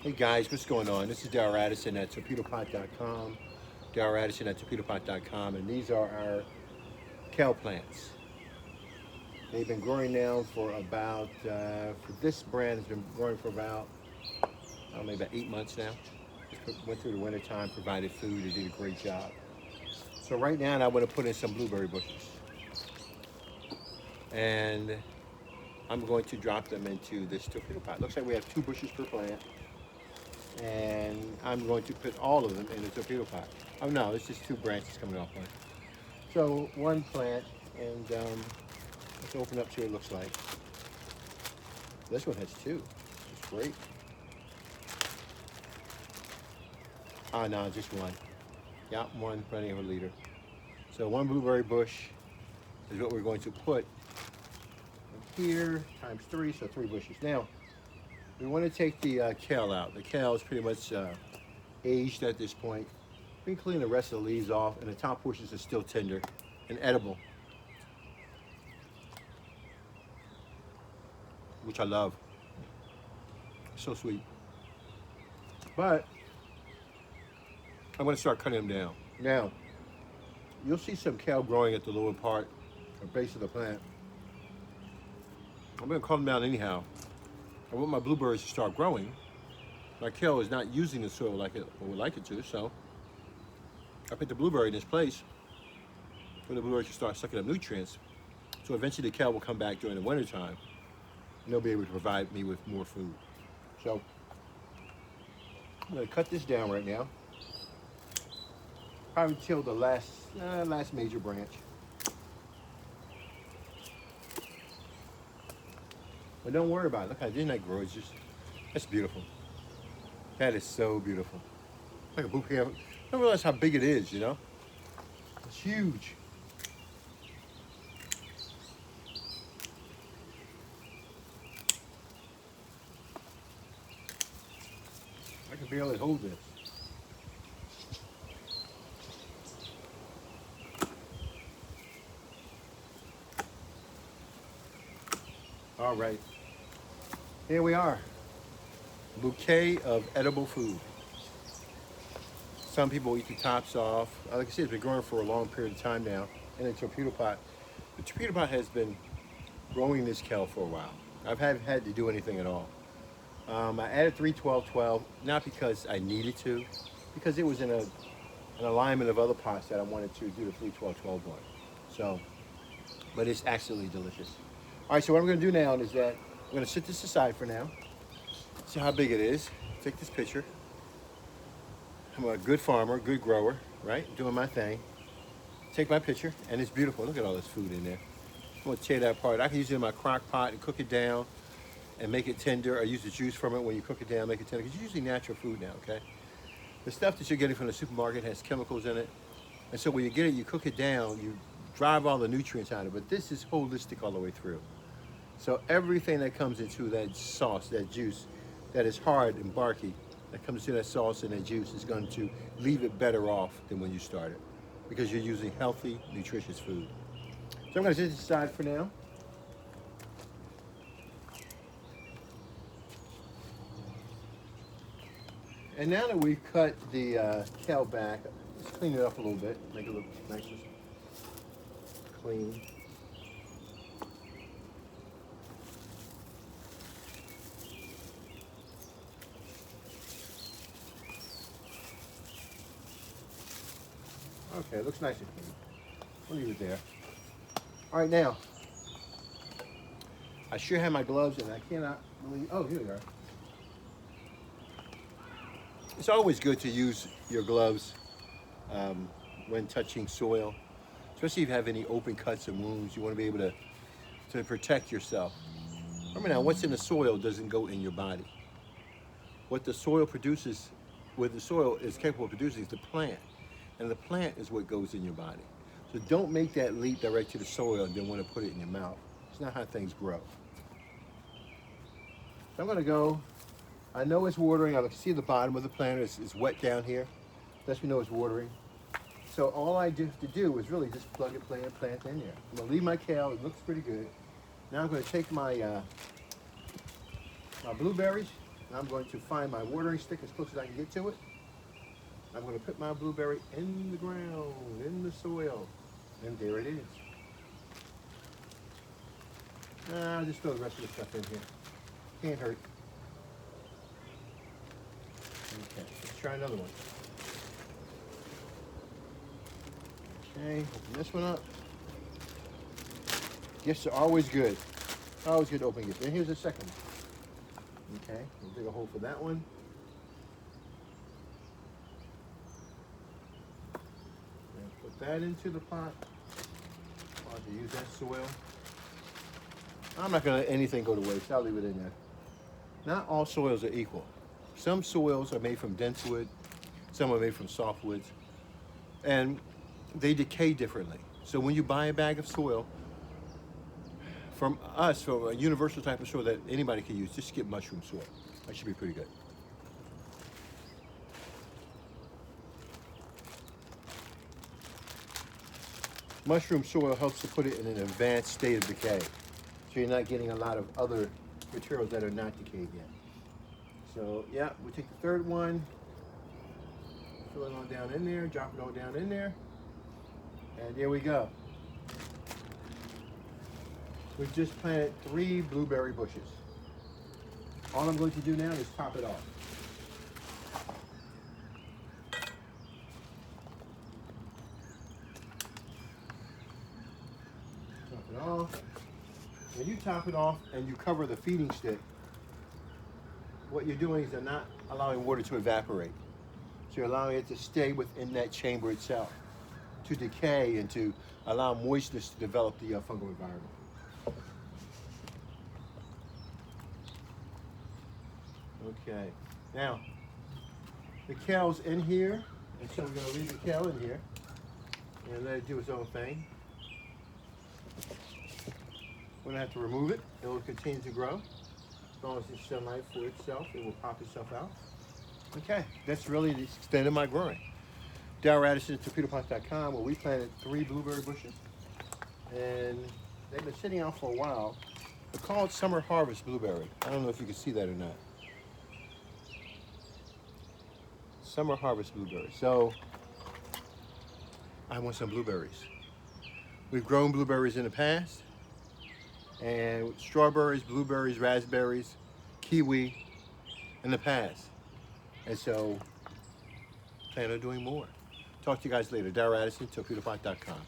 Hey guys, what's going on? This is Darrell Addison at Torpedopot.com. Darrell Addison at Torpedopot.com, and these are our kale plants. They've been growing now for about, for this brand, has been growing for about, I don't know, maybe about 8 months now. Just went through the winter time, provided food, they did a great job. So right now, I want to put in some blueberry bushes. And I'm going to drop them into this torpedo pot. Looks like we have 2 bushes per plant. And I'm going to put all of them in the torpedo pot. Oh no, it's just 2 branches coming off one. So one plant, and let's open up, see what it looks like. This one has 2. It's great. Ah, no, just one. Yeah, one, plenty of a liter. So 1 blueberry bush is what we're going to put here, times 3, so 3 bushes. Now, we want to take the kale out. The kale is pretty much aged at this point. We can clean the rest of the leaves off, and the top portions are still tender and edible, which I love. So sweet. But I'm going to start cutting them down. Now, you'll see some kale growing at the lower part or base of the plant. I'm going to cut them down anyhow. I want my blueberries to start growing. My kale is not using the soil like it would like it to, so I put the blueberry in this place for the blueberries to start sucking up nutrients. So eventually the kale will come back during the winter time, and they'll be able to provide me with more food. So I'm going to cut this down right now. Probably till the last major branch. But don't worry about it. Look how didn't that grow? It's just, that's beautiful. That is so beautiful. Like a bouquet. I don't realize how big it is, you know? It's huge. I can barely hold this. All right. Here we are. A bouquet of edible food. Some people eat the tops off. Like I said, it's been growing for a long period of time now in a torpedo pot. The torpedo pot has been growing this kale for a while. I've had to do anything at all. I added 3-12-12, not because I needed to, because it was in an alignment of other pots that I wanted to do the 3-12-12 one. So, but it's absolutely delicious. All right, so what I'm going to do now is that I'm going to set this aside for now. See how big it is. Take this picture. I'm a good farmer, good grower, right? Doing my thing. Take my picture, and it's beautiful. Look at all this food in there. I'm going to tear that apart. I can use it in my crock pot and cook it down and make it tender, or use the juice from it when you cook it down, make it tender. Because it's usually natural food now, okay? The stuff that you're getting from the supermarket has chemicals in it. And so when you get it, you cook it down, you drive all the nutrients out of it. But this is holistic all the way through. So everything that comes into that sauce, that juice, that is hard and barky, that comes to that sauce and that juice is going to leave it better off than when you started, because you're using healthy, nutritious food. So I'm going to set this aside for now. And now that we've cut the kale back, let's clean it up a little bit, make it look nice and clean. Okay, it looks nice and clean. We'll leave it there. All right, now, I sure have my gloves, and I cannot believe, oh, here they are. It's always good to use your gloves when touching soil, especially if you have any open cuts and wounds. You want to be able to protect yourself. Remember now, what's in the soil doesn't go in your body. What the soil produces, what the soil is capable of producing is the plant. And the plant is what goes in your body. So don't make that leap direct to the soil and then want to put it in your mouth. It's not how things grow. So I'm going to go. I know it's watering. I can see the bottom of the plant is wet down here. Lets me know it's watering. So all I have to do is really just plug it, plant in there. I'm going to leave my kale. It looks pretty good. Now I'm going to take my my blueberries. I'm going to find my watering stick as close as I can get to it. I'm going to put my blueberry in the ground, in the soil, and there it is. I'll just throw the rest of the stuff in here. Can't hurt. Okay, let's try another one. Okay, open this one up. Gifts are always good. Always good to open gifts. And here's the second one. Okay, we'll dig a hole for that one. And put that into the pot. I'll have to use that soil. I'm not going to let anything go to waste. I'll leave it in there. Not all soils are equal. Some soils are made from dense wood. Some are made from soft woods. And they decay differently. So when you buy a bag of soil, from us, from a universal type of soil that anybody can use, just get mushroom soil. That should be pretty good. Mushroom soil helps to put it in an advanced state of decay. So you're not getting a lot of other materials that are not decayed yet. So yeah, we take the third one, fill it on down in there, drop it all down in there, and there we go. We've just planted 3 blueberry bushes. All I'm going to do now is top it off. Top it off. When you top it off and you cover the feeding stick, what you're doing is you're not allowing water to evaporate. So you're allowing it to stay within that chamber itself, to decay and to allow moistness to develop the fungal environment. Okay, now the kale's in here, and so we're going to leave the kale in here and let it do its own thing. We're going to have to remove it. It will continue to grow. As long as it's sunlight for itself, it will pop itself out. Okay, that's really the extent of my growing. Darryl Addison at Torpedopot.com, where we planted 3 blueberry bushes, and they've been sitting out for a while. They're called summer harvest blueberry. I don't know if you can see that or not. Summer harvest blueberry. So I want some blueberries. We've grown blueberries in the past, and strawberries, blueberries, raspberries, kiwi in the past. And so plan on doing more. Talk to you guys later. Darryl Addison, Torpedopot.com.